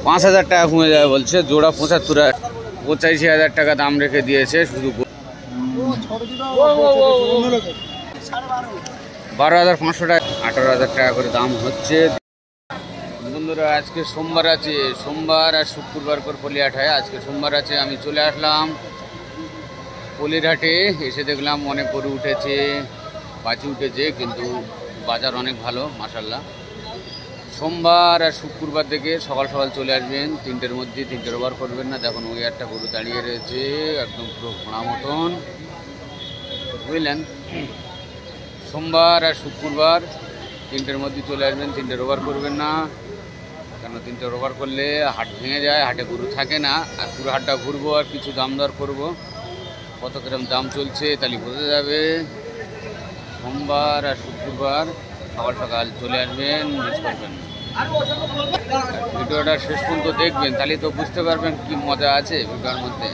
5,000 টাকা কমে যাবে বলছে, জোড়া 85,000 টাকা দাম রেখে দিয়েছে। শুধু 12,500 টাকা, 18,000 টাকা করে দাম হচ্ছে। বন্ধুরা আজকে সোমবার আছে, সোমবার আর শুক্রবার করে পলিহাট হয়। আজকে সোমবার আছে, আমি চলে আসলাম পলিরহাটে। এসে দেখলাম অনেক গরু উঠেছে, বাছুর উঠেছে, কিন্তু বাজার অনেক ভালো মাশাআল্লাহ। সোমবার আর শুক্রবার থেকে সকাল সকাল চলে আসবেন 3টের মধ্যে, 3টের ওভার করবেন না। দেখুন ওই একটা গরু দাঁড়িয়ে রয়েছে একদম পুরো ঘোড়া মতন, বুঝলেন। সোমবার আর শুক্রবার 3টের মধ্যে চলে আসবেন, 3টের ওভার করবেন না, কেন 3টের ওভার করলে হাট ভেঙে যায়, হাটে গরু থাকে না। আর পুরো হাটটা ঘুরবো আর কিছু দাম দর করবো, কত কিরম দাম চলছে তাহলে বোঝা যাবে। সোমবার আর শুক্রবার সকাল সকাল চলে আসবেন, মিস করবেন না। ভিডিওটা শেষ পর্যন্ত দেখবেন, তাহলে তো বুঝতে পারবেন কি মজা আছে ভিডিওর মধ্যে।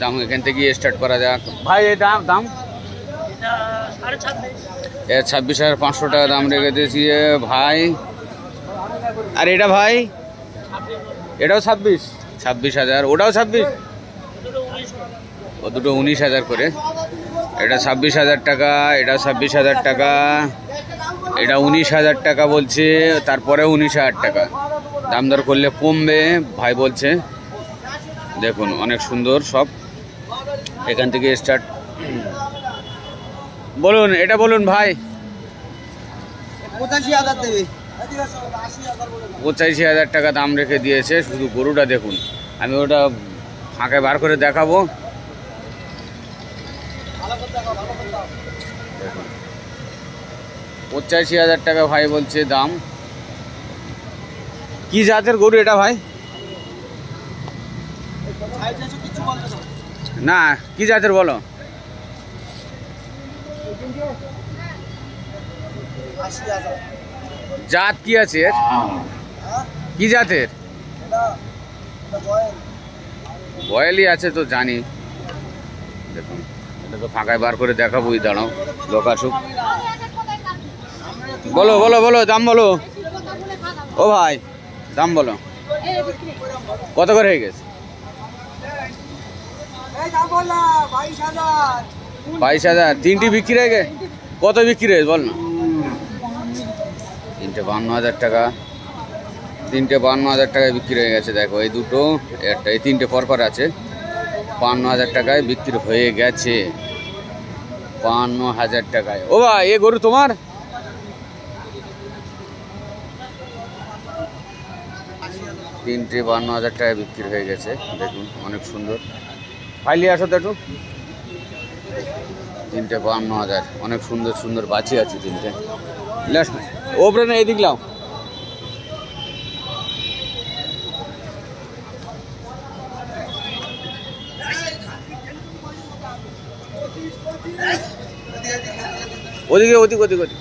দাম এখান থেকে স্টার্ট করা যাক। ভাই এই দাম 26,500 টাকা দাম রেখে দিয়েছি ভাই। আর এটা ভাই, এটাও 26,000, ওটাও 26, ও দুটো 19,000 করে। এটা 26,000 টাকা, এটা 26,000 টাকা, এটা 19,000 টাকা বলছে, তারপরে 19,000 টাকা। দাম দর করলে কমবে ভাই বলছে। দেখুন অনেক সুন্দর সব, এখান থেকে স্টার্ট। বলুন এটা বলুন ভাই। 85,000 দেবে। 85,000 টাকা দাম রেখে দিয়েছে। শুধু গরুটা দেখুন, আমি ওটা ফাঁকে বার করে দেখাবো। 85,000 টাকা ভাই বলছে দাম। কি জাতের গরু এটা ভাই? না কি জাতের বলো? জাত কি আছে, কি জাতের? বয়েলই আছে তো জানি। দেখুন এটা তো ফাঁকায় বার করে দেখাবোই, দাঁড়াও লোক আসুক। বলো বলো বলো, দাম বলো। ও ভাই দাম বলো, কত করে হয়ে গেছে? 22,000। 3টি বিক্রি হয়ে গেছে? কত বিক্রি হয়েছে বল না? 3টে 52,000 টাকা, 3টে 52,000 টাকায় বিক্রি হয়ে গেছে। দেখো এই দুটো, একটা, এই 3টে পরপর আছে। 52,000 টাকায় বিক্রি হয়ে গেছে, 52,000 টাকায়। ও ভাই এ গরু তোমার? তিনটে 52,000 টাকায় বিক্রি হয়ে গেছে। দেখুন অনেক সুন্দর। ফাইলি আসো তো একটু। 3টে 52,000, অনেক সুন্দর সুন্দর বাছি আছে 3টে। ওপরে না এদিক লাও। ওদিকে ওদিক ওদিক ওদিক।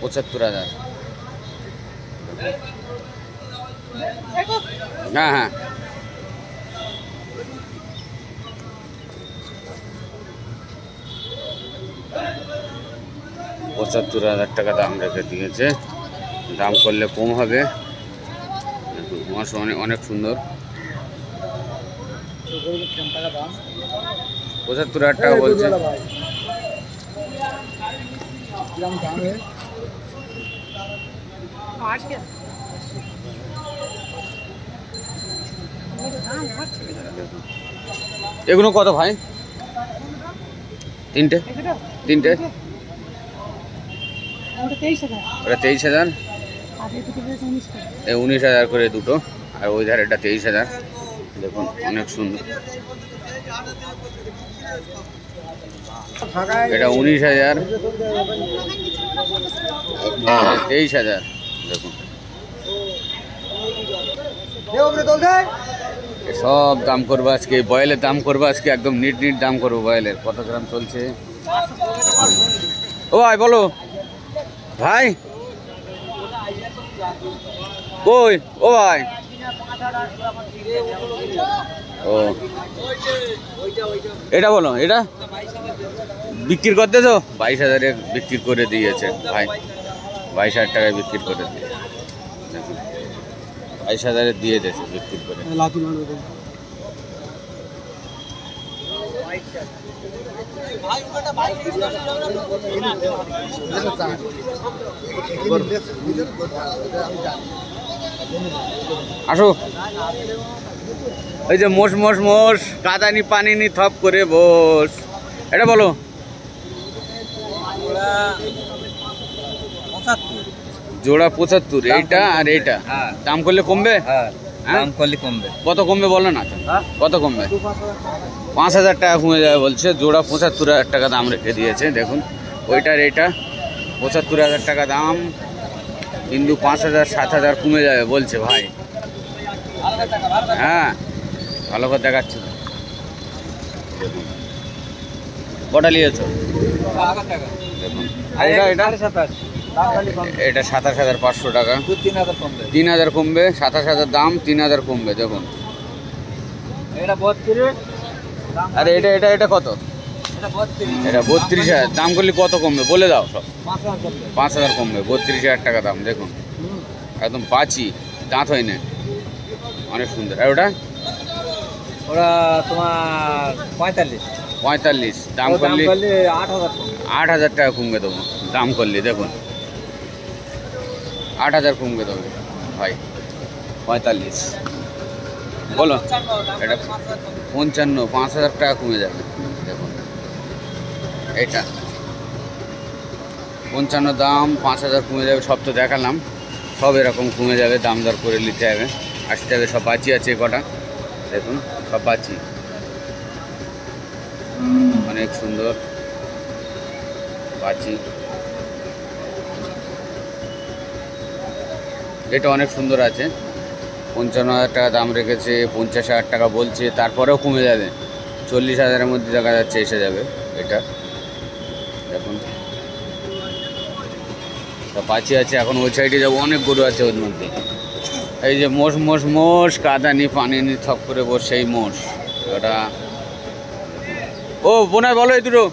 75,000। হ্যাঁ হ্যাঁ, 75,000 টাকা দাম রেখে দিয়েছে। দাম করলে কম হবে। মাছ অনেক সুন্দর। 75,000 টাকা বলছে। এগুলো কত ভাই? 3টে 23,000। 19,000 করে দুটো, আর ওই ধারে এটা 23,000। দেখুন অনেক সুন্দর। এটা 19,000, 23,000। দেখুন সব দাম করবো আজকে। বয়েলের দাম করবো আজকে, একদম নিট দাম করবো বয়েলের। কত গ্রাম চলছে ও ভাই বলো ভাই। কই ও ভাই? ও এটা বলো, এটা বিক্রি করতে তো 22,000-এ বিক্রি করে দিয়েছে ভাই, 22,000 টাকায় বিক্রি করে দিয়ে, 22,000-এ দিয়ে দিয়েছে বিক্রি করে। আসো, এই যে মোষ মোষ মোষ, কাদানি পানি নি থপ করে বস, এটা বলো। জোড়া 75, এইটা আর এইটা দাম করলে কমবে? দাম করলে কমবে। কত কমবে বলো না, কত কমবে? 5,000 টাকা কমে যাবে বলছে। জোড়া 75,000 টাকা দাম রেখে দিয়েছে। দেখুন ওইটার এইটা 75,000 টাকা দাম, কিন্তু 5,000 7,000 কমে যাবে বলছে ভাই। হ্যাঁ ভালো করে দেখাচ্ছি। কটা নিয়েছ? দেখুন এটা এটা 27,500 টাকা, 3,000 কমবে। 27,000 দাম, 3,000 কমবে। দেখুন আরে এটা এটা এটা কত? এটা 32,000 দাম করলে কত কমবে বলে দাও সব? 5,000 কমবে, 32,000 টাকা দাম। দেখুন একদম পাঁচি, দাঁত হয় না, অনেক সুন্দর। আর ওটা ওরা তোমার 45 দাম করলে 8,000 টাকা কমবে দেবো দাম করলে। দেখুন 8,000 কমবে দেবো ভাই, 45 বলো। এটা 55, 5,000 টাকা কমে যাবে। দেখুন এটা 55 দাম, 5,000 কমে যাবে। সব তো দেখালাম, সব এরকম কমে যাবে, দাম দর করে নিতে হবে, আসতে হবে। সব বাঁচি আছে কটা, দেখুন সব বাঁচি, অনেক সুন্দর বাঁচি। এটা অনেক সুন্দর আছে। 55,000 টাকা দাম রেখেছে, 50,000 টাকা বলছে, তারপরেও কমে যাবে। 40,000-এর মধ্যে দেখা যাচ্ছে এসে যাবে এটা। দেখুন সব বাঁচি আছে। এখন ওই সাইডে যাবো, অনেক গরু আছে ওর মধ্যে। এই যে মোষ মোষ মোষ, কাদানি পানি নি থপ করে বস, সেই মোষ ওটা। ও বোনাই বলো, এই দুটো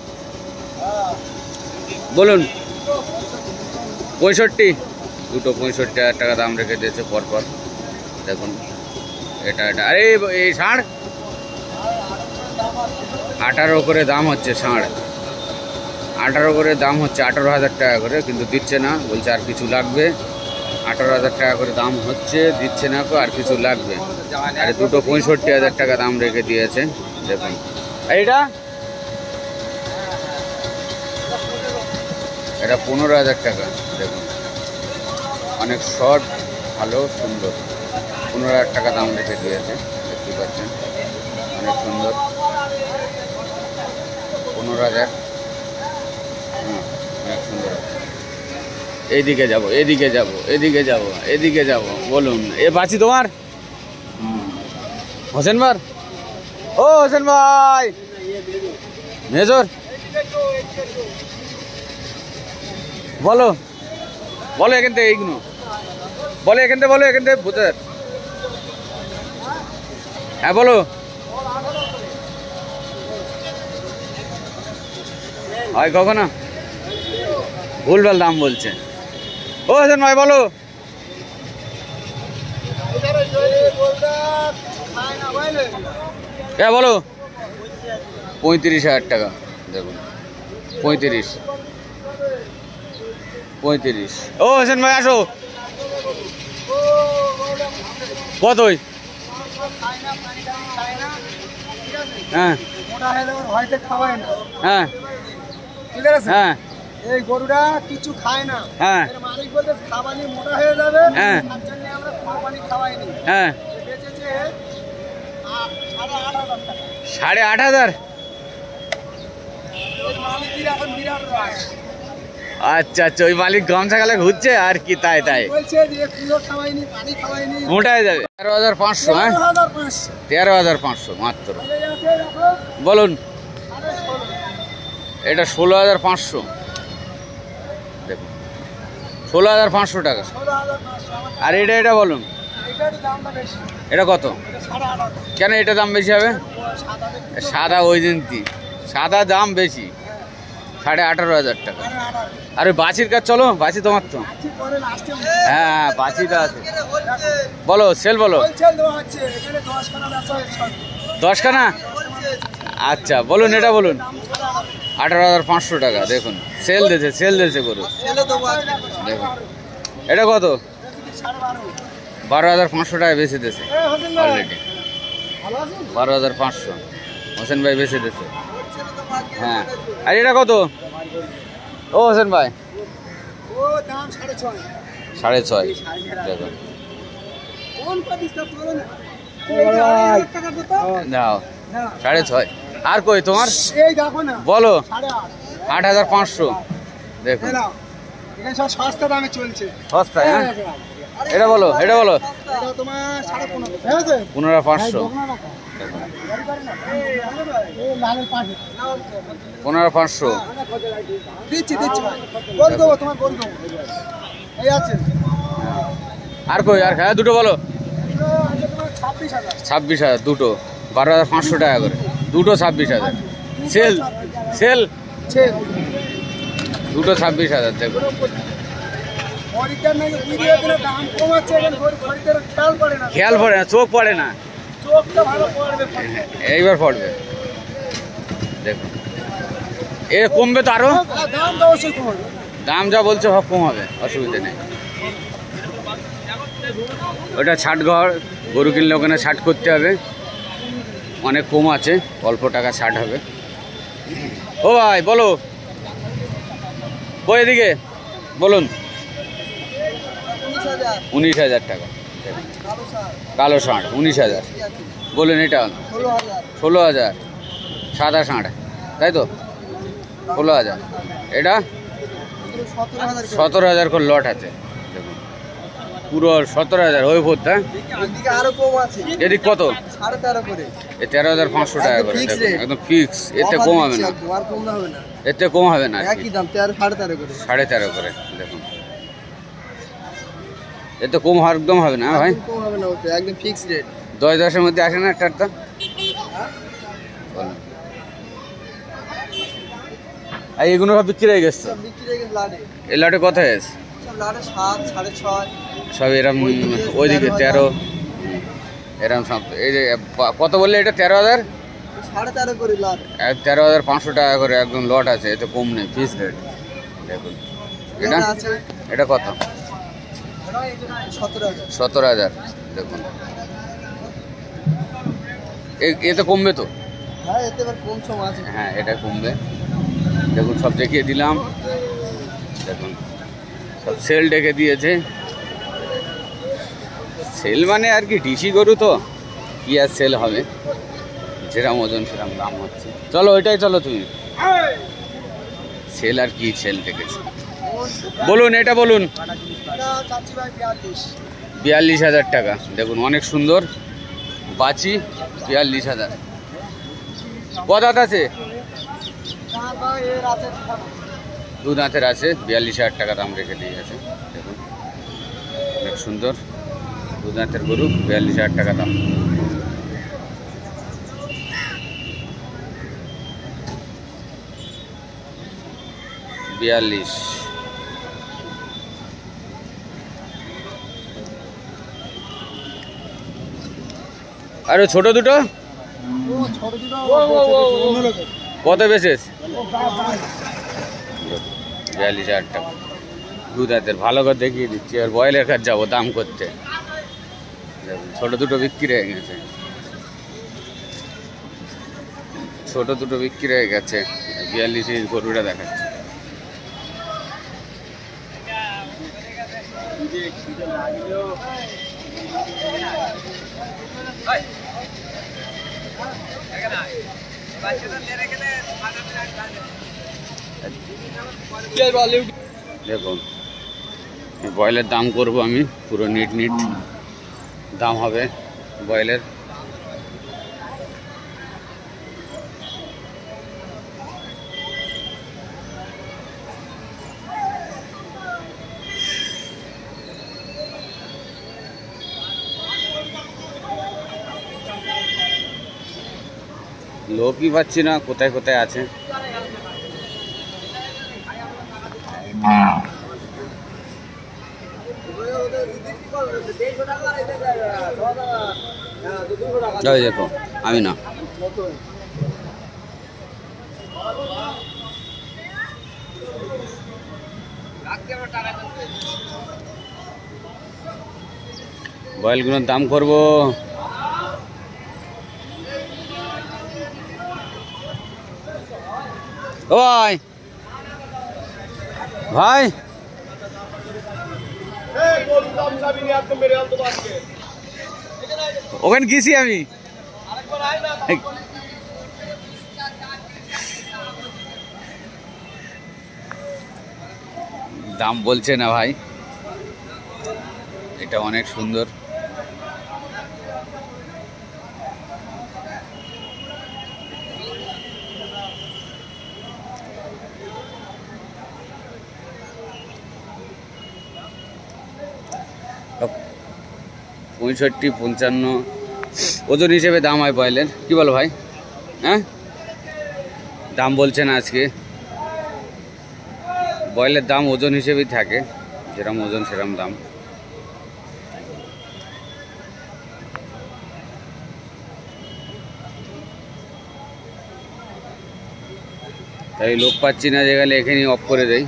বলুন। 65, দুটো 65,000 টাকা দাম রেখে দিয়েছে পরপর। দেখুন এটা এটা, আরে এই ষাঁড় 18 করে দাম হচ্ছে। ষাঁড় 18 করে দাম হচ্ছে, 18,000 টাকা করে, কিন্তু দিচ্ছে না, বলছে আর কিছু লাগবে। 18,000 টাকা করে দাম হচ্ছে, দিচ্ছে না, আর কিছু লাগবে। আরে দুটো 65,000 টাকা দাম রেখে দিয়েছে। দেখুন এইটা, এটা 15,000 টাকা। দেখুন অনেক শর্ট, ভালো সুন্দর, 15,000 টাকা দাম রেখে দিয়েছে। দেখতে পাচ্ছেন অনেক সুন্দর, 15,000। অনেক সুন্দর আছে। এইদিকে যাব, এদিকে যাব, এদিকে যাব, এদিকে যাব, বলুন। এ বাঁচি তোমার হোসেন ভাই? ও হোসেন ভাই, মেজর বলো, বলো এখান থেকে, এইগুলো বলো এখান থেকে, বলো এখান থেকে ভূতের। হ্যাঁ বলো। হয় কখনো ভুলভাল দাম বলছে। ও হোসেন ভাই বলো। হ্যাঁ বলো। 35,000 টাকা। দেখুন 35। ও হোসেন ভাই আসো। কত? হ্যাঁ হ্যাঁ হ্যাঁ, এই গরুটা কিছু খায় না। হ্যাঁ মালিক বলতে খাবানি মোটা হয়ে যাবে, হ্যাঁ তার জন্য আমরা খাবানি খাওয়াইনি। হ্যাঁ, বেচেছে 8,500 টাকা। 8,500? ওই মালিকের এখন বিরাট রাগ। আচ্ছা আচ্ছা, ওই মালিক গামছা গালে ঘুরছে আর কি, তাই তাই বলছে যে কুলো খাওয়াইনি, পানি খাওয়াইনি, মোটা হয়ে যাবে। 13,500? হ্যাঁ 13,500। 13,500 মাত্র। বলুন এটা 16,500। দেখুন 16,500 টাকা। 16,500। আর এটা এটা বলুন, এটার দামটা বেশি। এটা কত? 8,500। কেন এটা দাম বেশি হবে? সাদা সাদা ওই দিন কি সাদা দাম বেশি, 18,500 টাকা। 18,500 আরে বাছির কাজ চলো, বাছি তোমার তো। আজকে পরে লাস্টে হ্যাঁ বাছিটা আছে, বলো সেল বলো। হোলসেল দেওয়া হচ্ছে এখানে 10 খানা বেচা হচ্ছে 10খানা? আচ্ছা বলুন, এটা বলুন। 18,500 টাকা। দেখুন সেল দিয়েছে গরু। দেখুন এটা কত? 12,500 12,500 টাকা বেশি দিয়েছে হোসেন ভাই অলরেডি। ভালো আছেন? 12,500 হোসেন ভাই বেশি দিয়েছে। হ্যাঁ আর এটা কত ও হোসেন ভাই? ও দাম 6.5 6.5। দেখুন কোন প্রতিষ্ঠা বলো না এই যে 2,000 টাকা দিতে নাও না 6.5। আর কই তোমার এই দেখো না বলো? 8,500 8,500। দেখুন এলাও এখানে সব সস্তা দামে চলছে সস্তায়। হ্যাঁ এটা বলো, এটা বলো। এটা তোমার 15.5 ঠিক আছে 15,500। 15,500। দিচ্ছি ভাই বল দেবো তোমার বল দেবো এই আছে আর কই আর? হ্যাঁ দুটো বলো। এটা আছে তোমার 26,000 26,000 দুটো, 12,500 টাকা করে দুটো। 26,000 সেল ছেল দুটো 26,000। দেখুন খরিদ্দার নাকি ভিডিও দিলে দাম কমাচ্ছে এখন খরিদ্দার খেয়াল করে না খেয়াল পড়ে না, চোখ পড়ে না। চোখটা ভালো পড়বে এইবার পড়বে। দেখুন এ কমবে তো আরো, দামটা অবশ্যই কমাবে দাম যা বলছে সব কম হবে, অসুবিধা নেই। ওটা ছাট ঘর, গরু কিনলে ওখানে ছাট করতে হবে, অনেক কম আছে, অল্প টাকা ছাট হবে। ও ভাই বলো, কই এদিকে বলুন। 19,000 টাকা। কালো ষাঁড় 19,000 বলুন। এটা 16,000। সাদা ষাঁড় তাই তো 16,000। এটা 17,000 করে লট আছে। দেখুন পুরো 17,000 ওই ভোরটা। আরো কম আছে এদিক কত? 13.5 করে এ 13,500 টাকা করে। Fixed দেখুন, rate। একদম ফিক্স, এতে কম হবে না, আর কম হবে না এতে কম হবে না। একই দাম 13.5 করে 13.5 করে। দেখুন এতে কম একদম হবে না ভাই, কম হবে না ওতে একদম ফিক্সড রেট 10-10-এর মধ্যে আসে না একটা। বলুন আর এগুলো সব বিক্রি হয়ে গেছে। বিক্রি হয়ে গেছে লাডে এই লটে কত হয়েছে? সব লাডে 7 6.5 সব এরম ওইদিকে 13 এরম সব। এই যে কত বললে এটা? 13,000। 13.5 করে লাড 13,500 টাকা করে একদম লট আছে, এতে কম নেই, ফিক্স রেট। দেখুন এটা আছে এটা কত? 17,000 17,000। দেখুন এতে কমবে তো? হ্যাঁ এতে এবার কম সম আছে হ্যাঁ এটা কমবে। দেখুন সব দেখিয়ে দিলাম। দেখুন সব সেল ডেকে দিয়েছে। সেল মানে আর কি, ডিসি গরু তো কি আর সেল হবে, যেরকম ওজন সেরকম দাম হচ্ছে। চলো ওইটাই চলো তুমি। সেল আর কি, সেল ডেকেছে। বলুন এটা বলুন। এটা চাচি ভাই 42 42,000 টাকা। দেখুন অনেক সুন্দর বাছি, 42,000। কদাত আছে? দাঁত ভাই এর আছে দু দাঁতের আছে, 42,000 টাকা দাম রেখে দিয়ে আছে। দেখুন অনেক সুন্দর দু দাঁতের গরু, 42,000 টাকা দাম। বিয়াল্লিশ। আরে ছোট দুটো ও ছোট দুটো কত বেচেছ? 42,000 টাকা দু দাঁতের। ভালো করে দেখিয়ে দিচ্ছি, আর বয়েলের কাজ যাবো দাম করতে। দেখুন ছোট দুটো বিক্রি হয়ে গেছে, ছোট দুটো বিক্রি হয়ে গেছে। 42 গরুটা দেখাচ্ছে। দেখুন বয়েলের দাম করব আমি, পুরো নিট দাম হবে বয়েলের। লোকই পাচ্ছি না, কোথায় কোথায় আছে। ওই দেখো আমি না বয়েলগুলোর দাম করবো ও ভাই ভাই ওখানে গেছি আমি দাম বলছে না ভাই এটা অনেক সুন্দর পঁয়ষট্টি 55 ওজন হিসেবে দাম হয় বয়েলের কি বলো ভাই হ্যাঁ দাম বলছে না আজকে বয়েলের দাম ওজন হিসেবেই থাকে যেরকম ওজন সেরকম দাম তাই লোক পাচ্ছি না যে গেলে এখানেই অফ করে দেয়